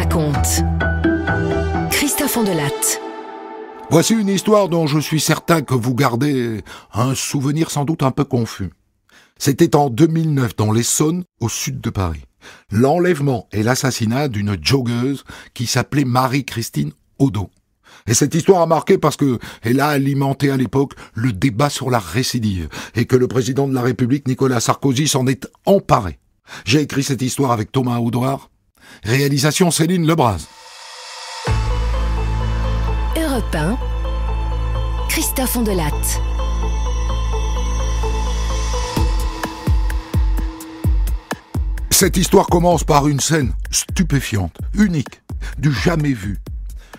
raconte. Christophe Ondelatte. Voici une histoire dont je suis certain que vous gardez un souvenir sans doute un peu confus. C'était en 2009 dans l'Essonne, au sud de Paris. L'enlèvement et l'assassinat d'une joggeuse qui s'appelait Marie-Christine Audot. Et cette histoire a marqué parce que elle a alimenté à l'époque le débat sur la récidive et que le président de la République, Nicolas Sarkozy, s'en est emparé. J'ai écrit cette histoire avec Thomas Audouard. Réalisation Céline Lebras. Europe 1, Christophe Ondelatte. Cette histoire commence par une scène stupéfiante, unique, du jamais vu.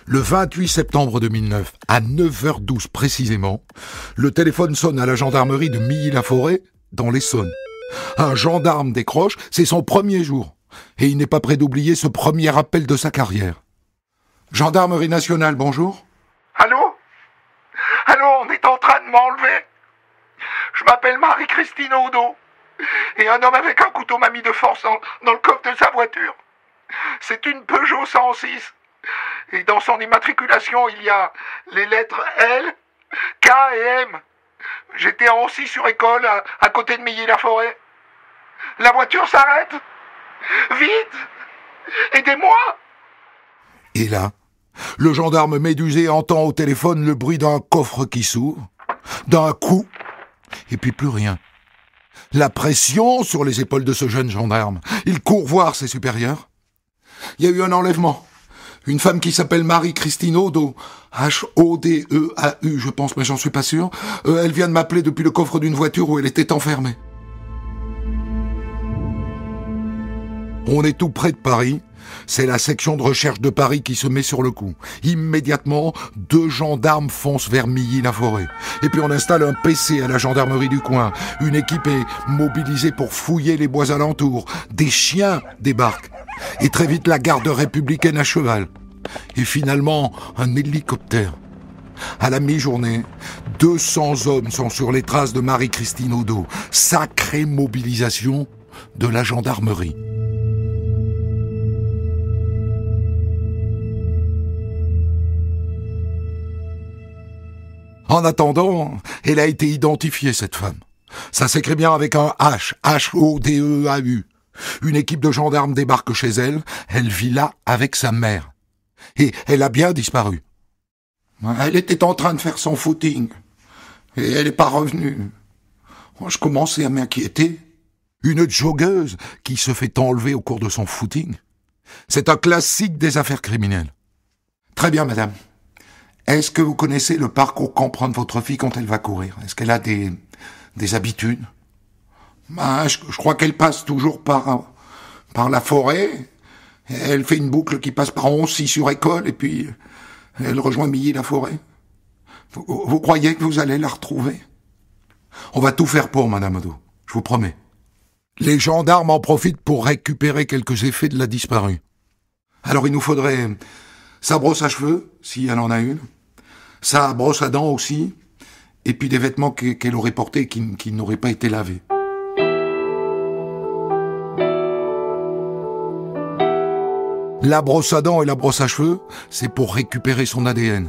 Le 28 septembre 2009, à 9h12 précisément, le téléphone sonne à la gendarmerie de Milly-la-Forêt, dans l'Essonne. Un gendarme décroche, c'est son premier jour. Et il n'est pas prêt d'oublier ce premier appel de sa carrière. Gendarmerie nationale, bonjour. Allô ? Allô, on est en train de m'enlever. Je m'appelle Marie-Christine Audot. Et un homme avec un couteau m'a mis de force dans le coffre de sa voiture. C'est une Peugeot 106. Et dans son immatriculation, il y a les lettres L, K et M. J'étais en Ancy sur école, à côté de Milly-la-Forêt. La voiture s'arrête. Vite ! Aidez-moi ! Et là, le gendarme médusé entend au téléphone le bruit d'un coffre qui s'ouvre, d'un coup, et puis plus rien. La pression sur les épaules de ce jeune gendarme. Il court voir ses supérieurs. Il y a eu un enlèvement. Une femme qui s'appelle Marie-Christine Audot, H-O-D-E-A-U, je pense, mais j'en suis pas sûr. Elle vient de m'appeler depuis le coffre d'une voiture où elle était enfermée. On est tout près de Paris. C'est la section de recherche de Paris qui se met sur le coup. Immédiatement, 2 gendarmes foncent vers Milly-la-Forêt. Et puis on installe un PC à la gendarmerie du coin. Une équipe est mobilisée pour fouiller les bois alentours. Des chiens débarquent. Et très vite, la garde républicaine à cheval. Et finalement, un hélicoptère. À la mi-journée, 200 hommes sont sur les traces de Marie-Christine Audot. Sacrée mobilisation de la gendarmerie. En attendant, elle a été identifiée, cette femme. Ça s'écrit bien avec un H, H-O-D-E-A-U. Une équipe de gendarmes débarque chez elle. Elle vit là avec sa mère. Et elle a bien disparu. Elle était en train de faire son footing. Et elle n'est pas revenue. Je commençais à m'inquiéter. Une joggeuse qui se fait enlever au cours de son footing. C'est un classique des affaires criminelles. Très bien, madame. Est-ce que vous connaissez le parcours qu'emprunte votre fille quand elle va courir ? Est-ce qu'elle a des habitudes ? Je crois qu'elle passe toujours par la forêt. Elle fait une boucle qui passe par Ancy sur école et puis elle rejoint Milly-la-Forêt. Vous croyez que vous allez la retrouver ? On va tout faire pour, madame Audot, je vous promets. Les gendarmes en profitent pour récupérer quelques effets de la disparue. Alors il nous faudrait sa brosse à cheveux, si elle en a une, sa brosse à dents aussi, et puis des vêtements qu'elle aurait portés et qui n'auraient pas été lavés. La brosse à dents et la brosse à cheveux, c'est pour récupérer son ADN.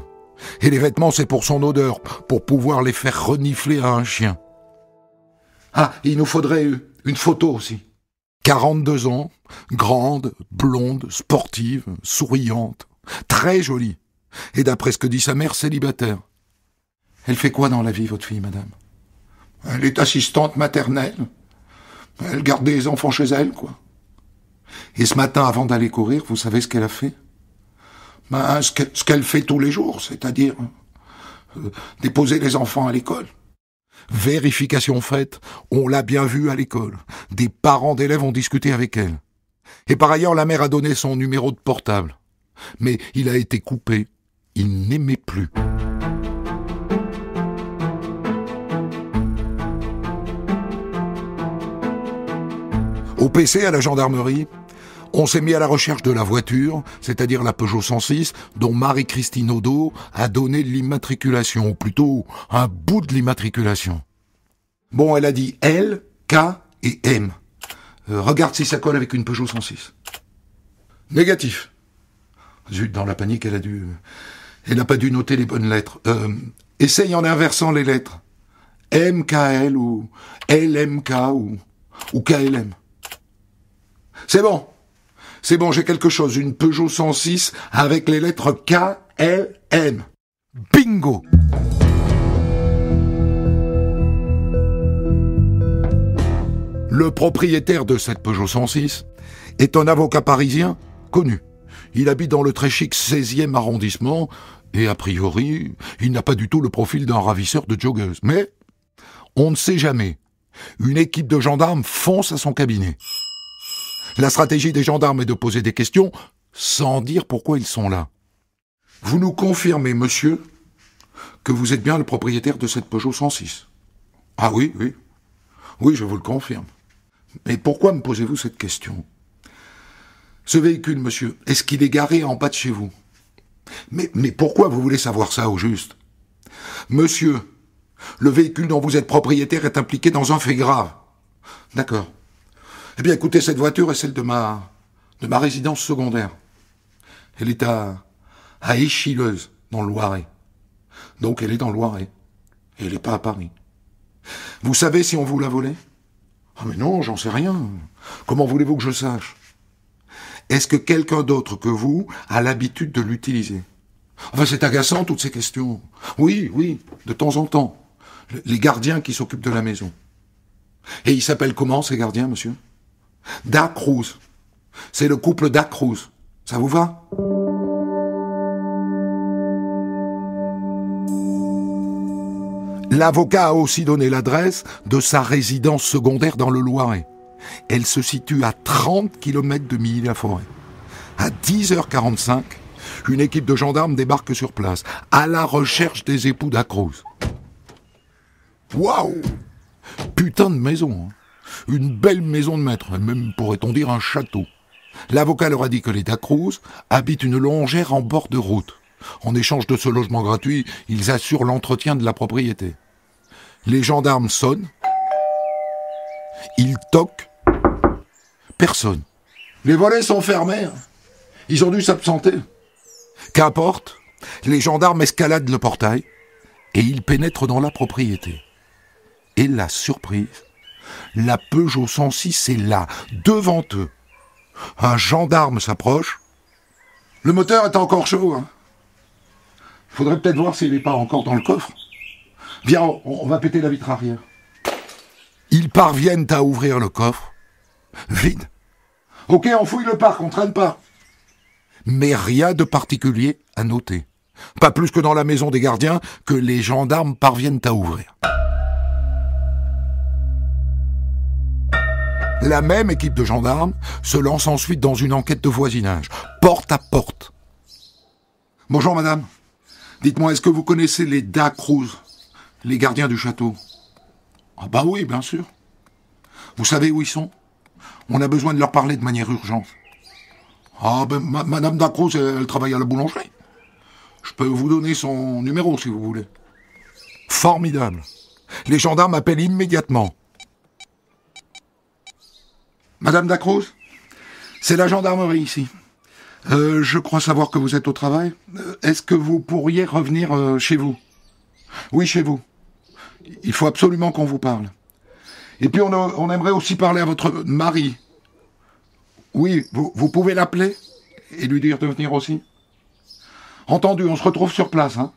Et les vêtements, c'est pour son odeur, pour pouvoir les faire renifler à un chien. Ah, il nous faudrait une photo aussi. 42 ans, grande, blonde, sportive, souriante, très jolie. Et d'après ce que dit sa mère, célibataire. Elle fait quoi dans la vie, votre fille, madame ? Elle est assistante maternelle. Elle garde des enfants chez elle, quoi. Et ce matin, avant d'aller courir, vous savez ce qu'elle a fait ? Ce qu'elle fait tous les jours, c'est-à-dire déposer les enfants à l'école. Vérification faite, on l'a bien vue à l'école. Des parents d'élèves ont discuté avec elle. Et par ailleurs, la mère a donné son numéro de portable. Mais il a été coupé. Il n'aimait plus. Au PC, à la gendarmerie, on s'est mis à la recherche de la voiture, c'est-à-dire la Peugeot 106, dont Marie-Christine Audot a donné l'immatriculation, ou plutôt un bout de l'immatriculation. Bon, elle a dit L, K et M. Regarde si ça colle avec une Peugeot 106. Négatif. Zut, dans la panique, elle n'a pas dû noter les bonnes lettres. Essaye en inversant les lettres. MKL ou LMK ou KLM. C'est bon, j'ai quelque chose. Une Peugeot 106 avec les lettres KLM. Bingo! Le propriétaire de cette Peugeot 106 est un avocat parisien connu. Il habite dans le très chic 16e arrondissement et a priori, il n'a pas du tout le profil d'un ravisseur de joggeuse. Mais on ne sait jamais. Une équipe de gendarmes fonce à son cabinet. La stratégie des gendarmes est de poser des questions sans dire pourquoi ils sont là. Vous nous confirmez, monsieur, que vous êtes bien le propriétaire de cette Peugeot 106 ? Ah oui. Oui, je vous le confirme. Mais pourquoi me posez-vous cette question ? Ce véhicule, monsieur, est-ce qu'il est garé en bas de chez vous ? Mais pourquoi vous voulez savoir ça au juste ? Monsieur, le véhicule dont vous êtes propriétaire est impliqué dans un fait grave. D'accord. Eh bien, écoutez, cette voiture est celle de ma résidence secondaire. Elle est à Échilleuse, dans le Loiret. Donc, elle est dans le Loiret. Et elle n'est pas à Paris. Vous savez si on vous l'a volée ? Ah mais non, j'en sais rien. Comment voulez-vous que je sache ? Est-ce que quelqu'un d'autre que vous a l'habitude de l'utiliser ? Enfin, c'est agaçant, toutes ces questions. Oui, de temps en temps. Les gardiens qui s'occupent de la maison. Et ils s'appellent comment, ces gardiens, monsieur ? Dacruz. C'est le couple Dacruz. Ça vous va ? L'avocat a aussi donné l'adresse de sa résidence secondaire dans le Loiret. Elle se situe à 30 km de Milly-la-Forêt. À 10h45, une équipe de gendarmes débarque sur place, à la recherche des époux Dacruz. Waouh ! Putain de maison, hein. Une belle maison de maître, même pourrait-on dire un château. L'avocat leur a dit que les Dacruz habitent une longère en bord de route. En échange de ce logement gratuit, ils assurent l'entretien de la propriété. Les gendarmes sonnent. Ils toquent. Personne. Les volets sont fermés. Ils ont dû s'absenter. Qu'importe, les gendarmes escaladent le portail et ils pénètrent dans la propriété. Et la surprise, la Peugeot 106 est là, devant eux. Un gendarme s'approche. Le moteur est encore chaud, hein. Faudrait peut-être voir s'il n'est pas encore dans le coffre. Viens, on va péter la vitre arrière. Ils parviennent à ouvrir le coffre. Vide. Ok, on fouille le parc, on traîne pas. Mais rien de particulier à noter. Pas plus que dans la maison des gardiens que les gendarmes parviennent à ouvrir. La même équipe de gendarmes se lance ensuite dans une enquête de voisinage, porte à porte. Bonjour madame. Dites-moi, est-ce que vous connaissez les Dacruz, les gardiens du château ? Ah bah oui, bien sûr. Vous savez où ils sont ? On a besoin de leur parler de manière urgente. Ah ben, madame Dacruz, elle travaille à la boulangerie. Je peux vous donner son numéro si vous voulez. Formidable. Les gendarmes appellent immédiatement. Madame Dacruz, c'est la gendarmerie ici. Je crois savoir que vous êtes au travail. Est-ce que vous pourriez revenir chez vous ? Oui, chez vous. Il faut absolument qu'on vous parle. Et puis on aimerait aussi parler à votre mari. Oui, vous pouvez l'appeler et lui dire de venir aussi ? Entendu, on se retrouve sur place, hein ?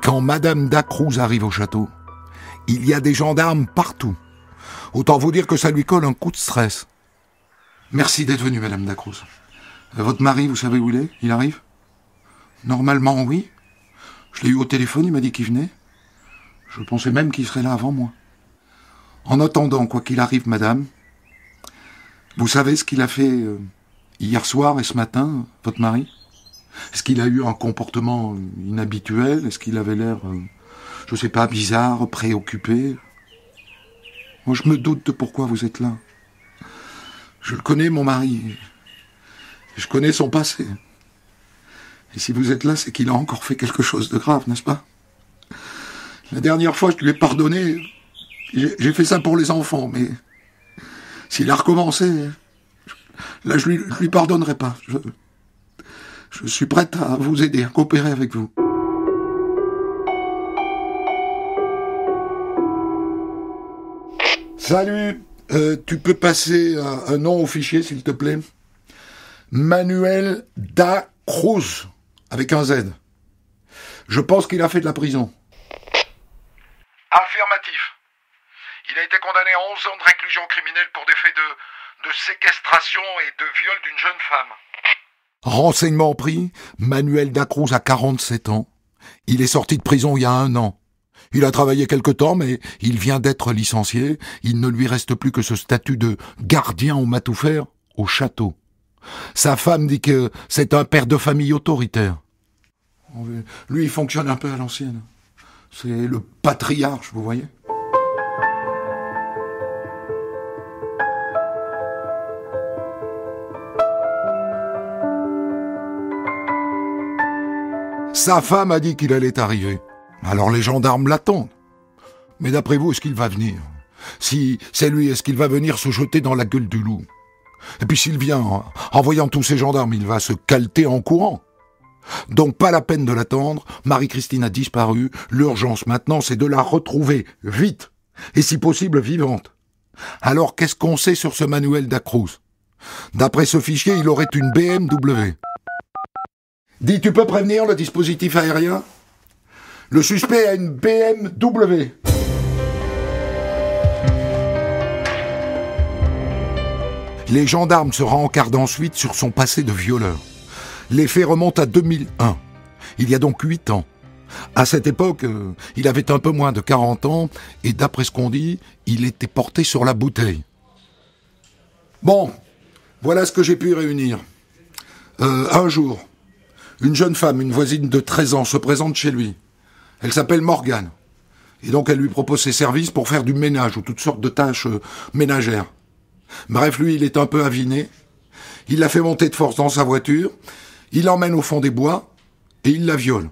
Quand Madame Dacruz arrive au château, il y a des gendarmes partout. Autant vous dire que ça lui colle un coup de stress. Merci d'être venue, Madame Dacruz. Votre mari, vous savez où il est ? Il arrive ? Normalement, oui. Je l'ai eu au téléphone, il m'a dit qu'il venait. Je pensais même qu'il serait là avant moi. En attendant, quoi qu'il arrive, madame, vous savez ce qu'il a fait hier soir et ce matin, votre mari ? Est-ce qu'il a eu un comportement inhabituel ? Est-ce qu'il avait l'air, je sais pas, bizarre, préoccupé ? Moi, je me doute de pourquoi vous êtes là. Je le connais, mon mari. Je connais son passé. Et si vous êtes là, c'est qu'il a encore fait quelque chose de grave, n'est-ce pas ? La dernière fois, je lui ai pardonné. J'ai fait ça pour les enfants, mais s'il a recommencé, Là, je lui pardonnerai pas. Je suis prête à vous aider, à coopérer avec vous. Salut, tu peux passer un nom au fichier, s'il te plaît? Manuel da Cruz, avec un Z. Je pense qu'il a fait de la prison. Affirmatif. Il a été condamné à 11 ans de réclusion criminelle pour des faits de séquestration et de viol d'une jeune femme. Renseignement pris, Manuel da Cruz a 47 ans. Il est sorti de prison il y a 1 an. Il a travaillé quelque temps, mais il vient d'être licencié. Il ne lui reste plus que ce statut de gardien au matou-fer au château. Sa femme dit que c'est un père de famille autoritaire. Lui, il fonctionne un peu à l'ancienne. C'est le patriarche, vous voyez. Sa femme a dit qu'il allait arriver. Alors les gendarmes l'attendent. Mais d'après vous, est-ce qu'il va venir? Si c'est lui, est-ce qu'il va venir se jeter dans la gueule du loup? Et puis s'il vient, en voyant tous ces gendarmes, il va se calter en courant. Donc pas la peine de l'attendre, Marie-Christine a disparu, l'urgence maintenant c'est de la retrouver, vite, et si possible vivante. Alors qu'est-ce qu'on sait sur ce Manuel da Cruz? D'après ce fichier, il aurait une BMW. Dis, tu peux prévenir le dispositif aérien? Le suspect a une BMW. Les gendarmes se rencardent ensuite sur son passé de violeur. Les faits remontent à 2001. Il y a donc 8 ans. À cette époque, il avait un peu moins de 40 ans et d'après ce qu'on dit, il était porté sur la bouteille. Bon, voilà ce que j'ai pu réunir. Un jour, une jeune femme, une voisine de 13 ans, se présente chez lui. Elle s'appelle Morgane. Et donc elle lui propose ses services pour faire du ménage ou toutes sortes de tâches ménagères. Bref, lui, il est un peu aviné. Il la fait monter de force dans sa voiture, il l'emmène au fond des bois et il la viole.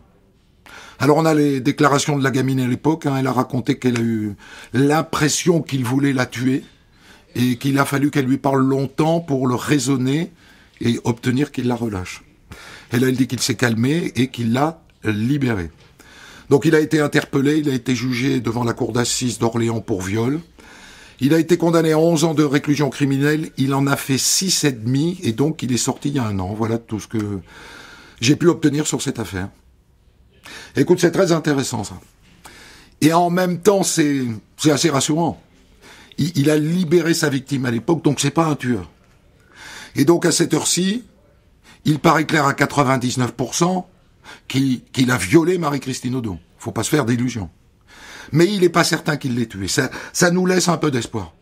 Alors on a les déclarations de la gamine à l'époque, elle a raconté qu'elle a eu l'impression qu'il voulait la tuer et qu'il a fallu qu'elle lui parle longtemps pour le raisonner et obtenir qu'il la relâche. Elle dit qu'il s'est calmé et qu'il l'a libérée. Donc il a été interpellé, il a été jugé devant la cour d'assises d'Orléans pour viol. Il a été condamné à 11 ans de réclusion criminelle, il en a fait 6 et demi et donc il est sorti il y a 1 an. Voilà tout ce que j'ai pu obtenir sur cette affaire. Écoute, c'est très intéressant ça. Et en même temps, c'est assez rassurant. Il a libéré sa victime à l'époque, donc c'est pas un tueur. Et donc à cette heure-ci, il paraît clair à 99% qu'il a violé Marie-Christine Odo. Faut pas se faire d'illusions. Mais il n'est pas certain qu'il l'ait tué. Ça nous laisse un peu d'espoir.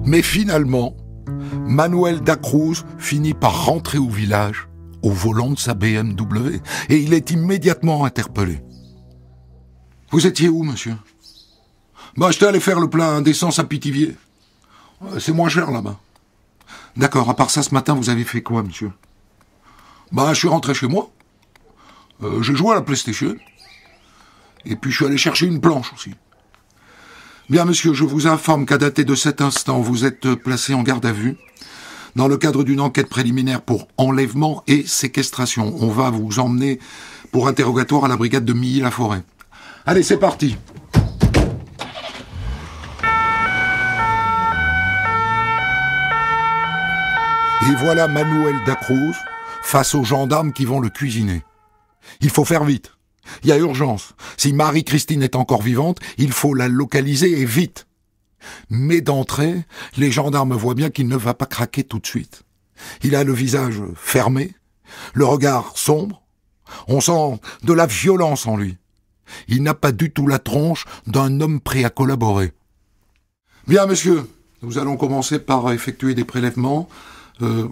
Mais finalement, Manuel da Cruz finit par rentrer au village au volant de sa BMW et il est immédiatement interpellé. Vous étiez où, monsieur? J'étais allé faire le plein d'essence à Pithiviers. C'est moins cher là-bas. D'accord, à part ça, ce matin, vous avez fait quoi, monsieur? Je suis rentré chez moi. J'ai joué à la PlayStation. Et puis je suis allé chercher une planche aussi. Bien, monsieur, je vous informe qu'à dater de cet instant, vous êtes placé en garde à vue dans le cadre d'une enquête préliminaire pour enlèvement et séquestration. On va vous emmener pour interrogatoire à la brigade de Milly-la-Forêt. Allez, c'est parti. Et voilà Manuel da Cruz face aux gendarmes qui vont le cuisiner. Il faut faire vite. Il y a urgence. Si Marie-Christine est encore vivante, il faut la localiser et vite. Mais d'entrée, les gendarmes voient bien qu'il ne va pas craquer tout de suite. Il a le visage fermé, le regard sombre. On sent de la violence en lui. Il n'a pas du tout la tronche d'un homme prêt à collaborer. Bien, monsieur, nous allons commencer par effectuer des prélèvements.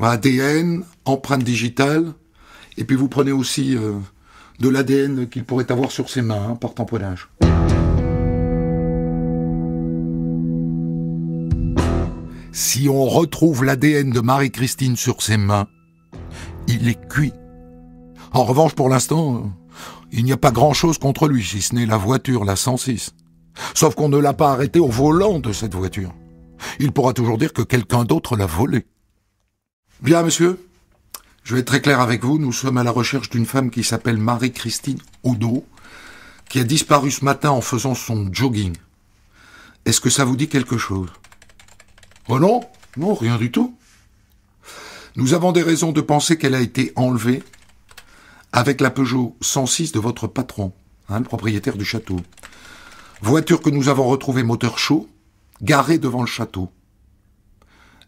ADN, empreinte digitale, et puis vous prenez aussi de l'ADN qu'il pourrait avoir sur ses mains par tamponnage. Si on retrouve l'ADN de Marie-Christine sur ses mains, il est cuit. En revanche, pour l'instant, il n'y a pas grand-chose contre lui, si ce n'est la voiture, la 106. Sauf qu'on ne l'a pas arrêté au volant de cette voiture. Il pourra toujours dire que quelqu'un d'autre l'a volé. Bien, monsieur, je vais être très clair avec vous. Nous sommes à la recherche d'une femme qui s'appelle Marie-Christine Odo, qui a disparu ce matin en faisant son jogging. Est-ce que ça vous dit quelque chose? Oh non, non, rien du tout. Nous avons des raisons de penser qu'elle a été enlevée avec la Peugeot 106 de votre patron, le propriétaire du château. Voiture que nous avons retrouvée moteur chaud, garée devant le château.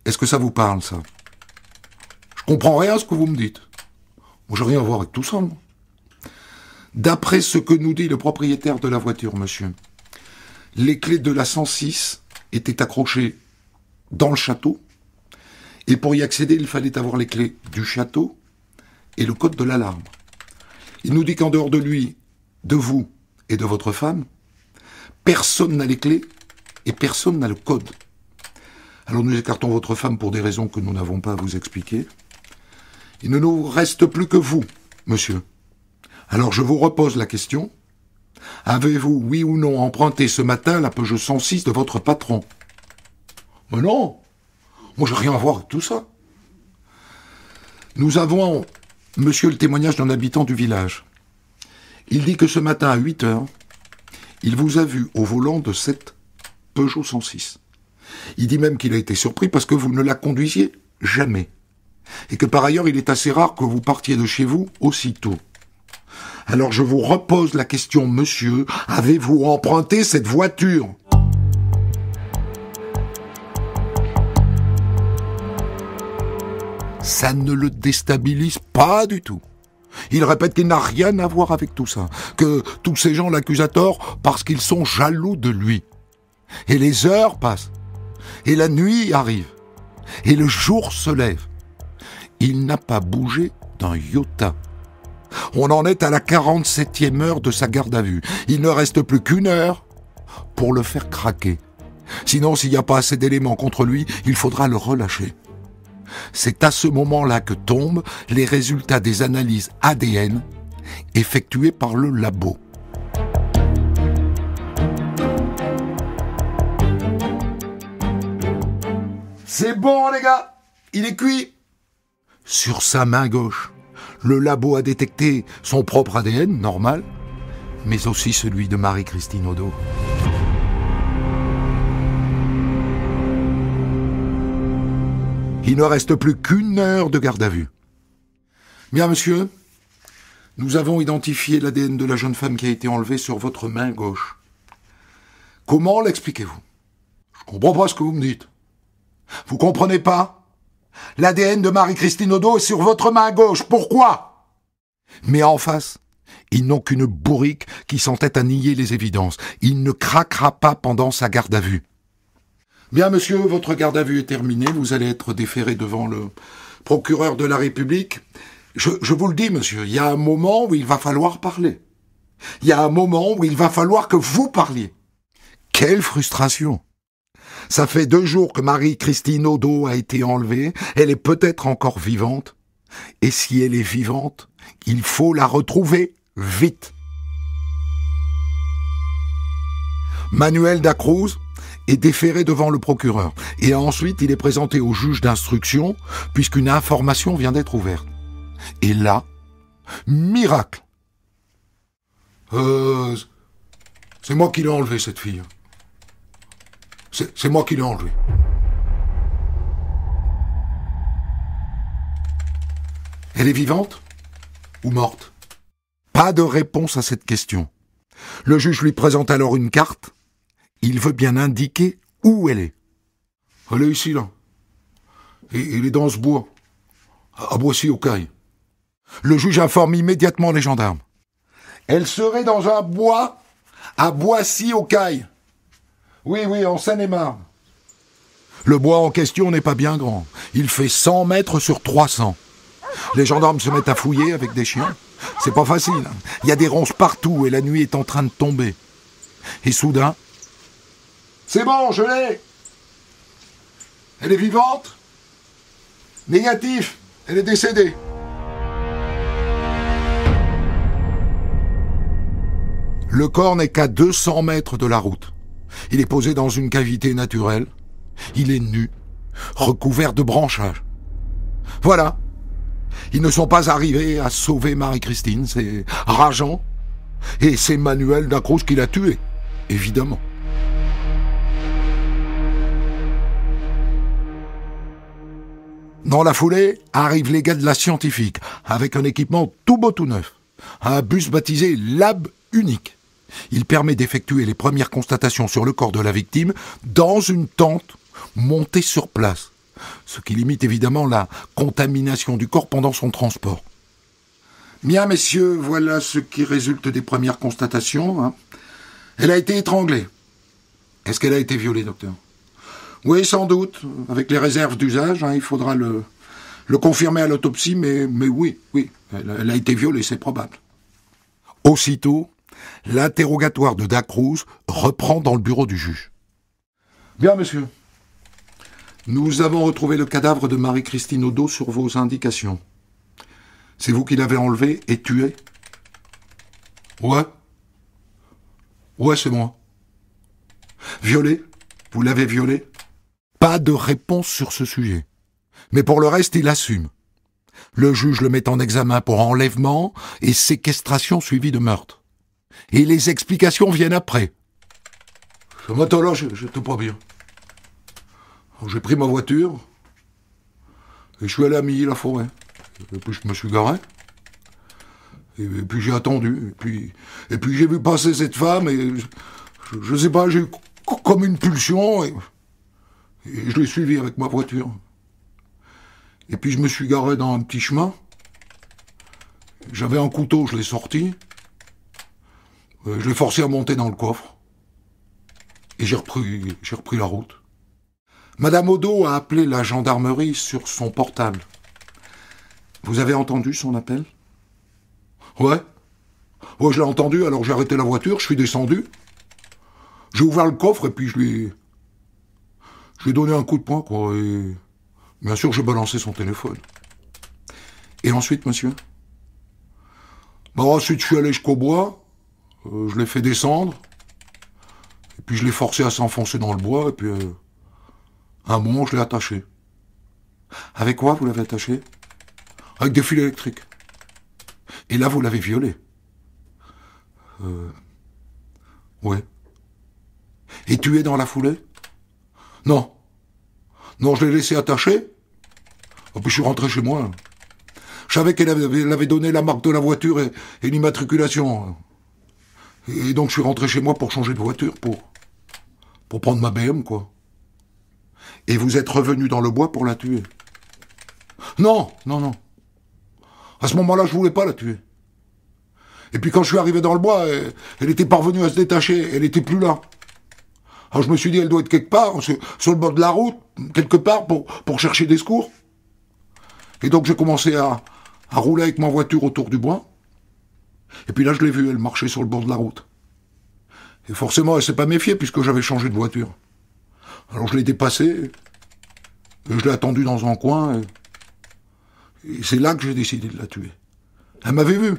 Est-ce que ça vous parle, ça? Je comprends rien à ce que vous me dites. Moi, j'ai rien à voir avec tout ça, moi. D'après ce que nous dit le propriétaire de la voiture, monsieur, les clés de la 106 étaient accrochées dans le château, et pour y accéder, il fallait avoir les clés du château et le code de l'alarme. Il nous dit qu'en dehors de lui, de vous et de votre femme, personne n'a les clés et personne n'a le code. Alors nous écartons votre femme pour des raisons que nous n'avons pas à vous expliquer. Il ne nous reste plus que vous, monsieur. Alors je vous repose la question. Avez-vous, oui ou non, emprunté ce matin la Peugeot 106 de votre patron? Mais non, moi j'ai rien à voir avec tout ça. Nous avons, monsieur, le témoignage d'un habitant du village. Il dit que ce matin à 8 heures, il vous a vu au volant de cette Peugeot 106. Il dit même qu'il a été surpris parce que vous ne la conduisiez jamais. Et que par ailleurs, il est assez rare que vous partiez de chez vous aussitôt. Alors je vous repose la question, monsieur, avez-vous emprunté cette voiture? Ça ne le déstabilise pas du tout. Il répète qu'il n'a rien à voir avec tout ça, que tous ces gens l'accusent à tort parce qu'ils sont jaloux de lui. Et les heures passent, et la nuit arrive, et le jour se lève. Il n'a pas bougé d'un iota. On en est à la 47e heure de sa garde à vue. Il ne reste plus qu'une heure pour le faire craquer. Sinon, s'il n'y a pas assez d'éléments contre lui, il faudra le relâcher. C'est à ce moment-là que tombent les résultats des analyses ADN effectuées par le labo. C'est bon, les gars, il est cuit. Sur sa main gauche, le labo a détecté son propre ADN, normal, mais aussi celui de Marie-Christine Odo. Il ne reste plus qu'une heure de garde à vue. Bien, monsieur, nous avons identifié l'ADN de la jeune femme qui a été enlevée sur votre main gauche. Comment l'expliquez-vous? Je comprends pas ce que vous me dites. Vous comprenez pas? L'ADN de Marie-Christine Odo est sur votre main gauche. Pourquoi? Mais en face, ils n'ont qu'une bourrique qui s'entête à nier les évidences. Il ne craquera pas pendant sa garde à vue. Bien, monsieur, votre garde à vue est terminée. Vous allez être déféré devant le procureur de la République. Je vous le dis, monsieur, il y a un moment où il va falloir parler. Il y a un moment où il va falloir que vous parliez. Quelle frustration! Ça fait 2 jours que Marie-Christine Odo a été enlevée. Elle est peut-être encore vivante. Et si elle est vivante, il faut la retrouver vite. Manuel Dacruz est déféré devant le procureur. Et ensuite, il est présenté au juge d'instruction, puisqu'une information vient d'être ouverte. Et là, miracle! C'est moi qui l'ai enlevé, cette fille. C'est moi qui l'ai enlevée. Elle est vivante ou morte? Pas de réponse à cette question. Le juge lui présente alors une carte. Il veut bien indiquer où elle est. Elle est ici, là. Et elle est dans ce bois. À Boissy-aux-Cailles. Le juge informe immédiatement les gendarmes. Elle serait dans un bois à Boissy-aux-Cailles. Oui, en Seine-et-Marne. Le bois en question n'est pas bien grand. Il fait 100 mètres sur 300. Les gendarmes se mettent à fouiller avec des chiens. C'est pas facile. Il y a des ronces partout et la nuit est en train de tomber. Et soudain... C'est bon, je l'ai. Elle est vivante? Négatif, elle est décédée. Le corps n'est qu'à 200 mètres de la route. Il est posé dans une cavité naturelle. Il est nu, recouvert de branchages. Voilà. Ils ne sont pas arrivés à sauver Marie-Christine, c'est rageant. Et c'est Manuel Dacruz qui l'a tué, évidemment. Dans la foulée, arrivent les gars de la scientifique, avec un équipement tout beau tout neuf. Un bus baptisé Lab Unique. Il permet d'effectuer les premières constatations sur le corps de la victime dans une tente montée sur place. Ce qui limite évidemment la contamination du corps pendant son transport. Bien, messieurs, voilà ce qui résulte des premières constatations. Elle a été étranglée. Est-ce qu'elle a été violée, docteur ? Oui, sans doute, avec les réserves d'usage, il faudra le confirmer à l'autopsie, mais oui, elle a été violée, c'est probable. Aussitôt, l'interrogatoire de Dacruz reprend dans le bureau du juge. Bien, monsieur. Nous avons retrouvé le cadavre de Marie-Christine Odo sur vos indications. C'est vous qui l'avez enlevé et tué ? Ouais, c'est moi. Violé ? Vous l'avez violé ? Pas de réponse sur ce sujet. Mais pour le reste, il assume. Le juge le met en examen pour enlèvement et séquestration suivie de meurtre. Et les explications viennent après. Ce matin-là, j'étais pas bien. J'ai pris ma voiture et je suis allé à Milly-la-Forêt. Et puis je me suis garé. Et puis j'ai attendu. Et puis j'ai vu passer cette femme et je sais pas, j'ai eu comme une pulsion et je l'ai suivie avec ma voiture. Et puis je me suis garé dans un petit chemin. J'avais un couteau, je l'ai sorti. Je l'ai forcé à monter dans le coffre. Et j'ai repris la route. Madame Odo a appelé la gendarmerie sur son portable. Vous avez entendu son appel ? Ouais, je l'ai entendu, alors j'ai arrêté la voiture, je suis descendu. J'ai ouvert le coffre et puis je lui ai donné un coup de poing, quoi. Et bien sûr, j'ai balancé son téléphone. Et ensuite, monsieur ? Ensuite, je suis allé jusqu'au bois, je l'ai fait descendre, et puis je l'ai forcé à s'enfoncer dans le bois, et puis à un moment, je l'ai attaché. Avec quoi vous l'avez attaché ? Avec des fils électriques. Et là, vous l'avez violé. Ouais. Et tué dans la foulée ? Non, je l'ai laissé attaché. Et puis je suis rentré chez moi. Je savais qu'elle avait donné la marque de la voiture et l'immatriculation. Et donc je suis rentré chez moi pour changer de voiture, pour prendre ma BM, quoi. Et vous êtes revenu dans le bois pour la tuer ? Non. À ce moment-là, je voulais pas la tuer. Et puis quand je suis arrivé dans le bois, elle était parvenue à se détacher, elle était plus là. Alors je me suis dit, elle doit être quelque part, sur le bord de la route, quelque part, pour chercher des secours. Et donc j'ai commencé à rouler avec ma voiture autour du bois. Et puis là, je l'ai vue, elle marchait sur le bord de la route. Et forcément, elle s'est pas méfiée, puisque j'avais changé de voiture. Alors je l'ai dépassée, et je l'ai attendue dans un coin, et c'est là que j'ai décidé de la tuer. Elle m'avait vu.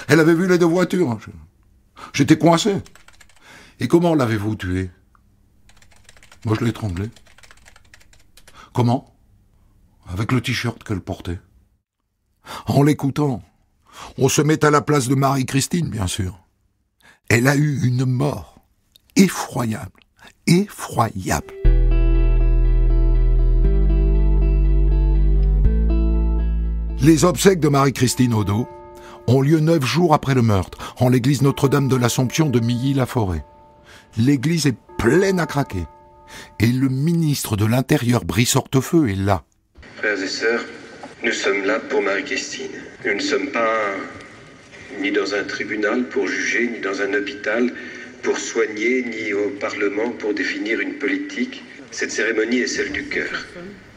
Elle avait vu les deux voitures. J'étais coincé. Et comment l'avez-vous tuée ? Moi, je l'ai étranglée. Comment ? Avec le t-shirt qu'elle portait. En l'écoutant, on se met à la place de Marie-Christine, bien sûr. Elle a eu une mort effroyable. Effroyable. Les obsèques de Marie-Christine Odo ont lieu 9 jours après le meurtre, en l'église Notre-Dame de l'Assomption de Milly-la-Forêt. L'église est pleine à craquer. Et le ministre de l'Intérieur, Brice Hortefeux, est là. Frères et sœurs, nous sommes là pour Marie-Christine. Nous ne sommes pas ni dans un tribunal pour juger, ni dans un hôpital pour soigner, ni au Parlement pour définir une politique. Cette cérémonie est celle du cœur,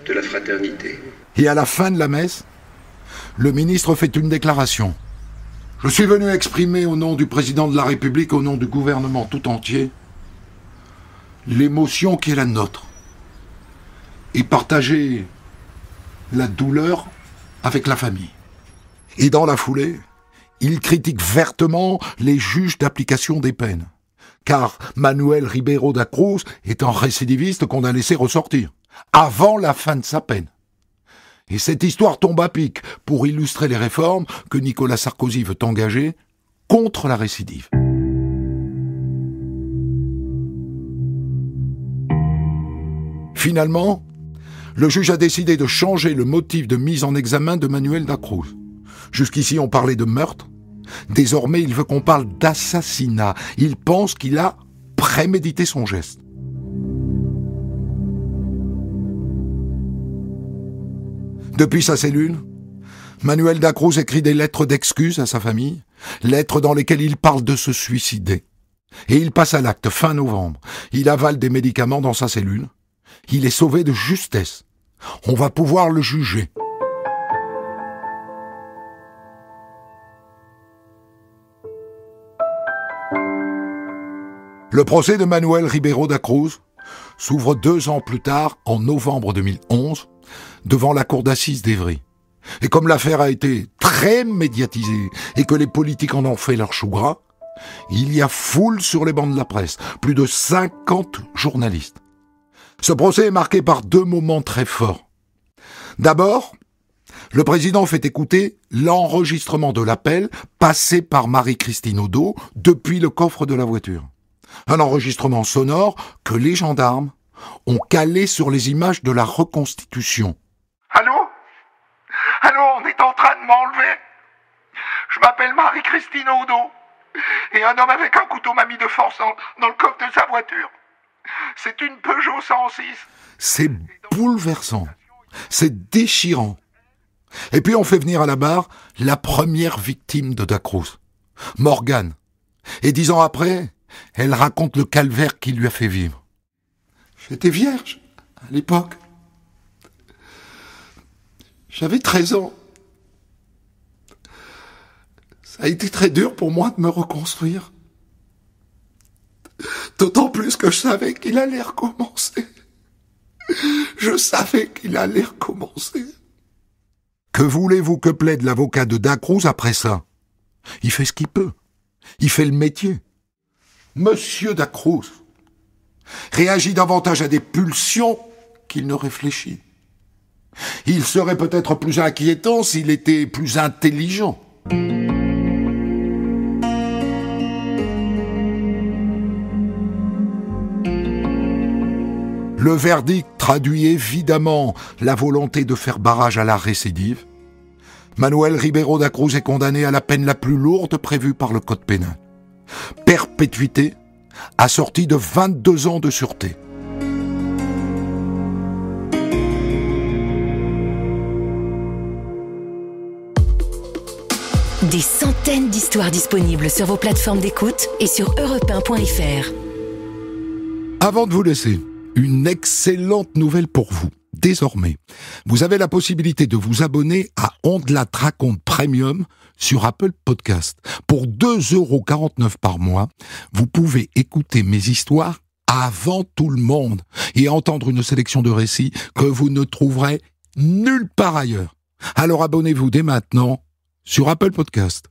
de la fraternité. Et à la fin de la messe, le ministre fait une déclaration. Je suis venu exprimer au nom du président de la République, au nom du gouvernement tout entier, l'émotion qui est la nôtre. Et partager la douleur avec la famille. Et dans la foulée, il critique vertement les juges d'application des peines. car Manuel Ribeiro da Cruz est un récidiviste qu'on a laissé ressortir, avant la fin de sa peine. Et cette histoire tombe à pic pour illustrer les réformes que Nicolas Sarkozy veut engager contre la récidive. Finalement, le juge a décidé de changer le motif de mise en examen de Manuel da Cruz. Jusqu'ici, on parlait de meurtre. Désormais, il veut qu'on parle d'assassinat. Il pense qu'il a prémédité son geste. Depuis sa cellule, Manuel da Cruz écrit des lettres d'excuses à sa famille, lettres dans lesquelles il parle de se suicider. Et il passe à l'acte fin novembre. Il avale des médicaments dans sa cellule. Il est sauvé de justesse. On va pouvoir le juger. Le procès de Manuel Ribeiro da Cruz s'ouvre 2 ans plus tard, en novembre 2011, devant la cour d'assises d'Évry. Et comme l'affaire a été très médiatisée et que les politiques en ont fait leur chou gras, il y a foule sur les bancs de la presse, plus de 50 journalistes. Ce procès est marqué par 2 moments très forts. D'abord, le président fait écouter l'enregistrement de l'appel passé par Marie-Christine Odo depuis le coffre de la voiture. Un enregistrement sonore que les gendarmes ont calé sur les images de la reconstitution. Allô ? Allô, on est en train de m'enlever. Je m'appelle Marie-Christine Odo. Et un homme avec un couteau m'a mis de force dans le coffre de sa voiture. C'est une Peugeot 106. C'est bouleversant. C'est déchirant. Et puis on fait venir à la barre la première victime de da Cruz, Morgane. Et 10 ans après, elle raconte le calvaire qu'il lui a fait vivre. J'étais vierge à l'époque. J'avais 13 ans. Ça a été très dur pour moi de me reconstruire. D'autant plus que je savais qu'il allait recommencer. Je savais qu'il allait recommencer. Que voulez-vous que plaide l'avocat de da Cruz après ça ? Il fait ce qu'il peut. Il fait le métier. Monsieur da Cruz réagit davantage à des pulsions qu'il ne réfléchit. Il serait peut-être plus inquiétant s'il était plus intelligent. Le verdict traduit évidemment la volonté de faire barrage à la récidive. Manuel Ribeiro da Cruz est condamné à la peine la plus lourde prévue par le code pénal. Perpétuité, assortie de 22 ans de sûreté. Des centaines d'histoires disponibles sur vos plateformes d'écoute et sur europe1.fr. Avant de vous laisser, une excellente nouvelle pour vous. Désormais, vous avez la possibilité de vous abonner à On de la Raconte Premium sur Apple Podcast. Pour 2,49 € par mois, vous pouvez écouter mes histoires avant tout le monde et entendre une sélection de récits que vous ne trouverez nulle part ailleurs. Alors abonnez-vous dès maintenant sur Apple Podcast.